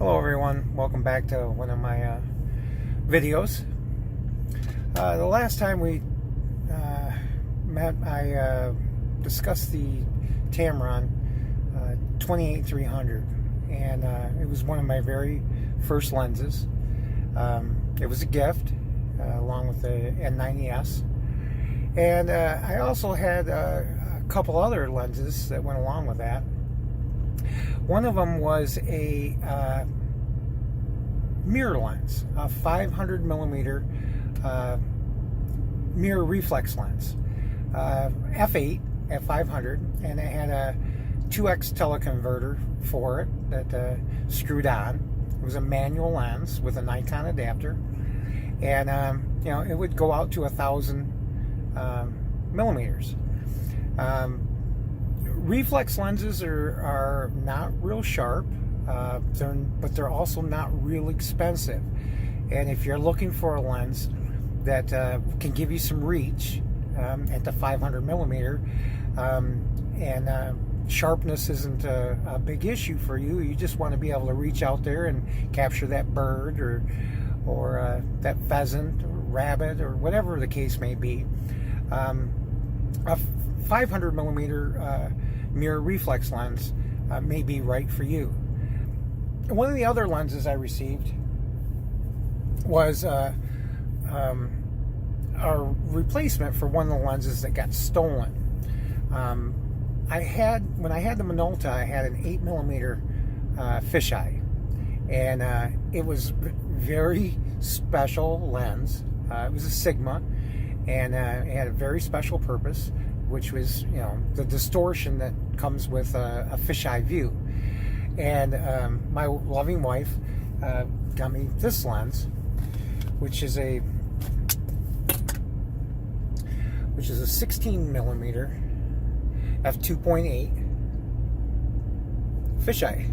Hello everyone, welcome back to one of my videos. The last time we met, I discussed the Tamron 28-300, and it was one of my very first lenses. It was a gift along with the N90S, and I also had a couple other lenses that went along with that. One of them was a mirror lens, a 500 millimeter mirror reflex lens, f8 at 500, and it had a 2x teleconverter for it that screwed on. It was a manual lens with a Nikon adapter, and you know, it would go out to 1,000 millimeters. Reflex lenses are not real sharp, but they're also not real expensive. And if you're looking for a lens that can give you some reach at the 500 millimeter, and sharpness isn't a big issue for you, you just want to be able to reach out there and capture that bird or that pheasant or rabbit or whatever the case may be, a 500 millimeter mirror reflex lens may be right for you. One of the other lenses I received was a replacement for one of the lenses that got stolen. When I had the Minolta, I had an 8 millimeter fisheye, and it was very special lens. It was a Sigma, and it had a very special purpose, which was, you know, the distortion that comes with a fisheye view. And my loving wife got me this lens, which is a 16 millimeter f2.8 fisheye,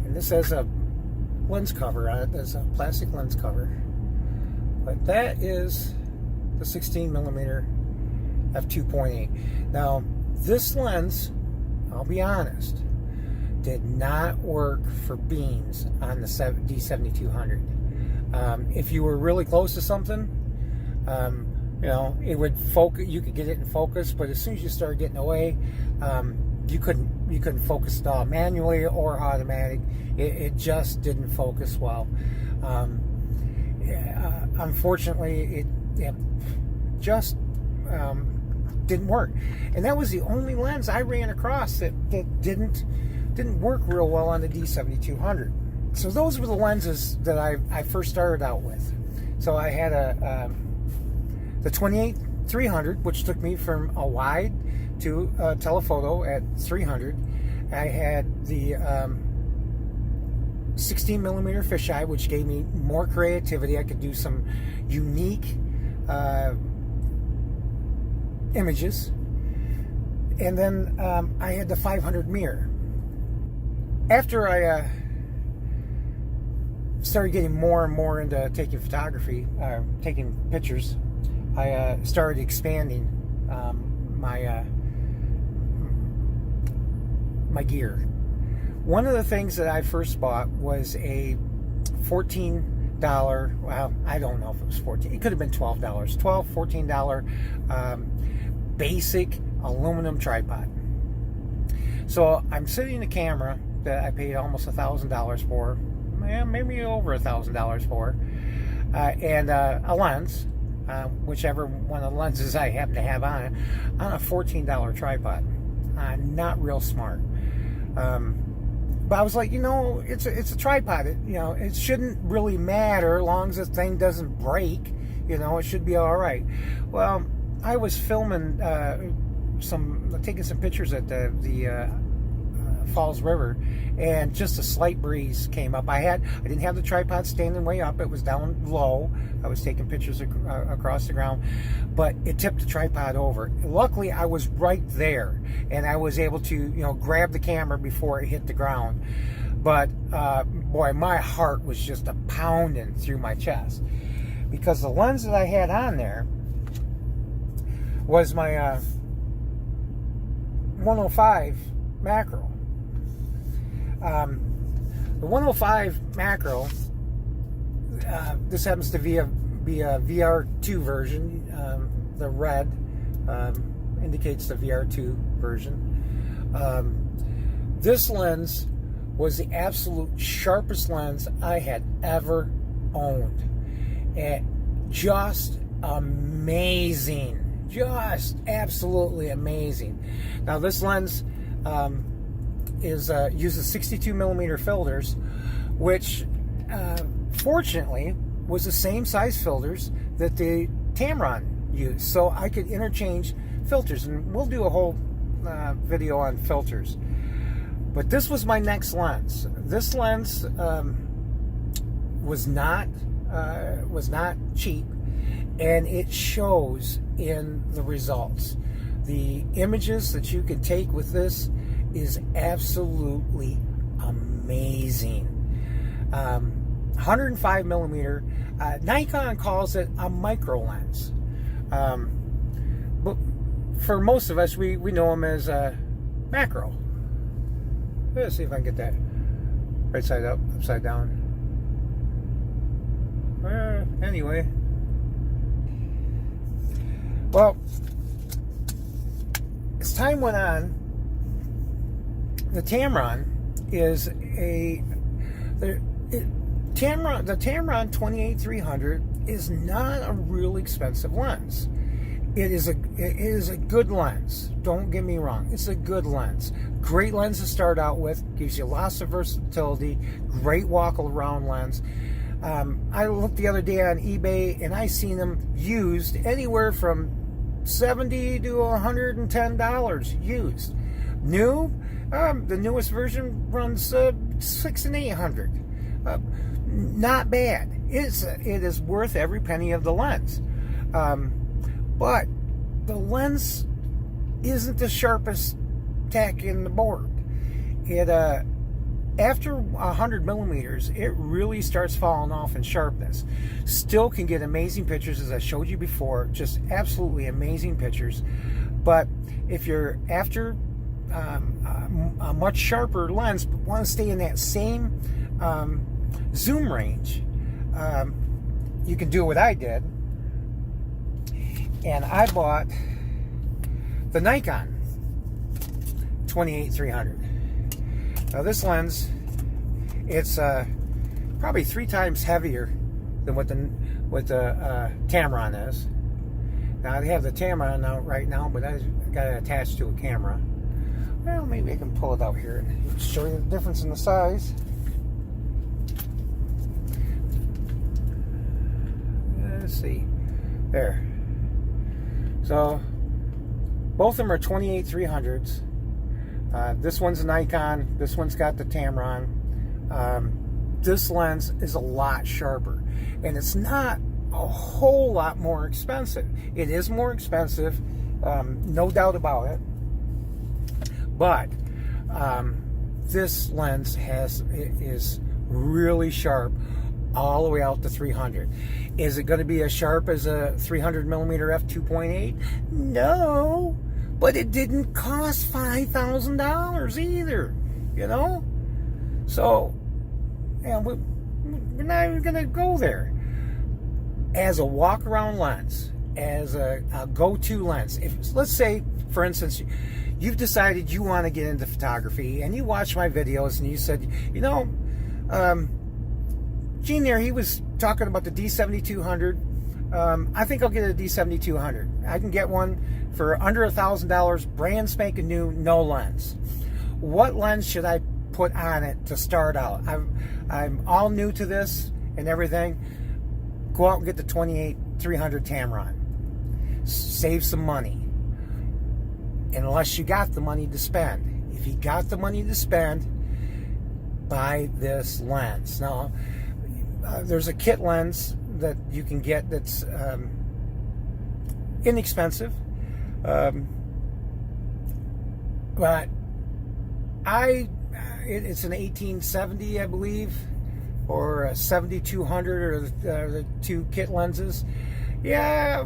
and this has a lens cover on it. There's a plastic lens cover, but that is the 16 millimeter f2.8. Now, this lens, I'll be honest, did not work for beams on the D7200. If you were really close to something, you know, it would focus. You could get it in focus, but as soon as you started getting away, you couldn't focus it all, manually or automatic. It just didn't focus well. Unfortunately, it just didn't work, and that was the only lens I ran across that didn't work real well on the D7200. So those were the lenses that I first started out with. So I had the 28-300, which took me from a wide to a telephoto at 300. I had the 16 millimeter fisheye, which gave me more creativity. I could do some unique images, and then I had the 500 mirror. After I started getting more and more into taking photography, taking pictures, I started expanding my gear. One of the things that I first bought was a $14, well, I don't know if it was 14, it could have been $12, $14 basic aluminum tripod. So I'm sitting in a camera that I paid almost $1,000 for, maybe over $1,000 for, and a lens, whichever one of the lenses I happen to have on it, on a $14 tripod. Not real smart. But I was like, you know, it's a tripod. You know, it shouldn't really matter as long as the thing doesn't break. You know, it should be all right. Well, I was filming taking some pictures at the Falls River, and just a slight breeze came up. I didn't have the tripod standing way up. It was down low. I was taking pictures across the ground, but it tipped the tripod over. Luckily, I was right there, and I was able to, you know, grab the camera before it hit the ground. But boy, my heart was just pounding through my chest, because the lens that I had on there was my 105 macro. The 105 macro, this happens to be a VR2 version. The red indicates the VR2 version. This lens was the absolute sharpest lens I had ever owned. Just amazing. Just absolutely amazing. Now this lens uses 62 millimeter filters, which fortunately was the same size filters that the Tamron used, so I could interchange filters, and we'll do a whole video on filters. But this was my next lens. This lens was not cheap, and it shows in the results. The images that you can take with this is absolutely amazing. 105 millimeter. Nikon calls it a micro lens, but for most of us, we know them as a macro. Let's see if I can get that right side up, upside down. Anyway, well, as time went on, the Tamron is the Tamron 28-300 is not a real expensive lens. It is a good lens. Don't get me wrong. It's a good lens. Great lens to start out with. Gives you lots of versatility. Great walk around lens. I looked the other day on eBay and I seen them used anywhere from $70 to $110 used. New, the newest version runs $600 and $800. Not bad. It is worth every penny of the lens. But the lens isn't the sharpest tack in the board. It after 100 millimeters, it really starts falling off in sharpness. Still can get amazing pictures, as I showed you before, just absolutely amazing pictures. But if you're after a much sharper lens, but want to stay in that same zoom range, you can do what I did. And I bought the Nikon 28-300. Now this lens, it's probably 3 times heavier than what the Tamron is. Now I have the Tamron out right now, but I got it attached to a camera. Well, maybe I can pull it out here and show you the difference in the size. Let's see. There. So both of them are 28-300s. This one's a Nikon. This one's got the Tamron. This lens is a lot sharper, and it's not a whole lot more expensive. It is more expensive, no doubt about it. But this lens is really sharp all the way out to 300. Is it going to be as sharp as a 300 millimeter f2.8? No, but it didn't cost $5,000 either, you know? So, yeah, we're not even going to go there. As a walk-around lens, as a go-to lens, if, let's say, for instance, you've decided you want to get into photography, and you watch my videos, and you said, you know, Gene there, he was talking about the D7200. I think I'll get a D7200. I can get one for under $1,000, brand spanking new, no lens. What lens should I put on it to start out? I'm all new to this and everything. Go out and get the 28-300 Tamron. Save some money. Unless you got the money to spend. If you got the money to spend, buy this lens. Now, there's a kit lens that you can get that's inexpensive, but it's an 1870, I believe, or a 7200, or the 2 kit lenses. Yeah,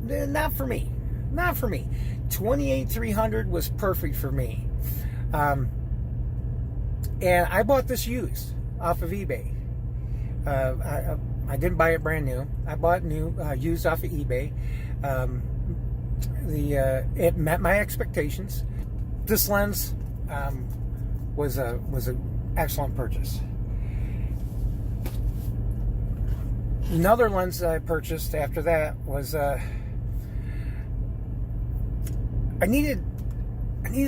not for me. Not for me. 28-300 was perfect for me. And I bought this used off of eBay. I didn't buy it brand new. I bought new used off of eBay. It met my expectations. This lens was an excellent purchase. Another lens that I purchased after that was I needed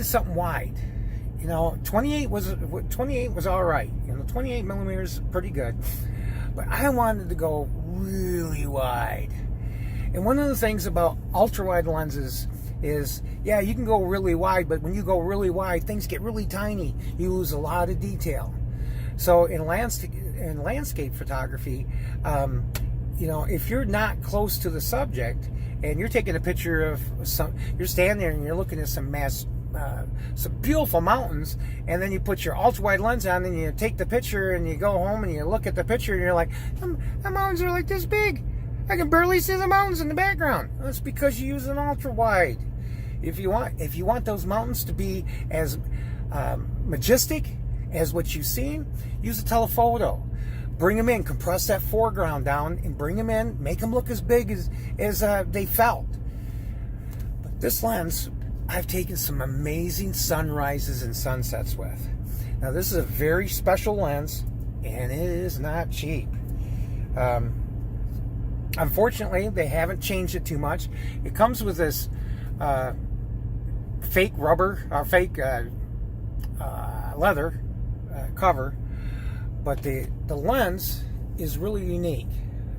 something wide. 28 was all right. 28 millimeters is pretty good, but I wanted to go really wide. And one of the things about ultra-wide lenses is, yeah, you can go really wide, but when you go really wide, things get really tiny. You lose a lot of detail. So in landscape photography, if you're not close to the subject and you're taking a picture of you're standing there and you're looking at some beautiful mountains, and then you put your ultra-wide lens on and you take the picture and you go home and you look at the picture and you're like, the mountains are like this big. I can barely see the mountains in the background. That's because you use an ultra-wide. If you want those mountains to be as majestic as what you've seen, use a telephoto. Bring them in, compress that foreground down, and bring them in. Make them look as big as they felt. But this lens, I've taken some amazing sunrises and sunsets with. Now, this is a very special lens, and it is not cheap. Unfortunately, they haven't changed it too much. It comes with this fake rubber or fake leather cover, but the lens is really unique.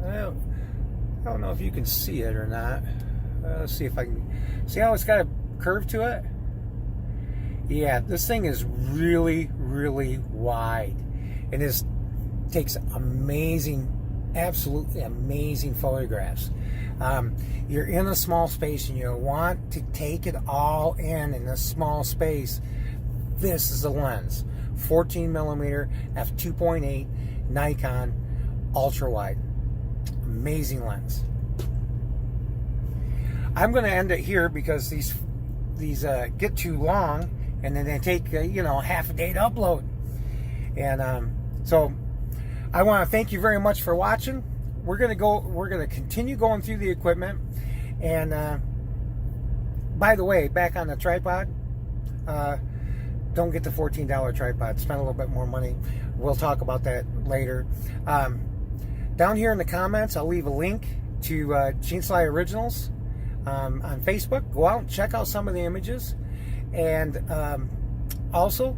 I don't know if you can see it or not. Let's see if I can see how it's got a curve to it. Yeah, this thing is really, really wide, and this takes absolutely amazing photographs. You're in a small space and you want to take it all in a small space. This is the lens. 14 millimeter f2.8 Nikon ultra wide. Amazing lens. I'm going to end it here because these get too long, and then they take half a day to upload. And so I want to thank you very much for watching. We're going to continue going through the equipment. And by the way, back on the tripod, don't get the $14 tripod. Spend a little bit more money. We'll talk about that later. Down here in the comments, I'll leave a link to Gene Sly Originals on Facebook. Go out and check out some of the images. And also,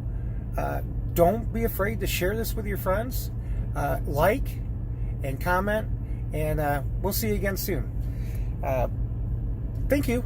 don't be afraid to share this with your friends. Like and comment, and we'll see you again soon. Thank you.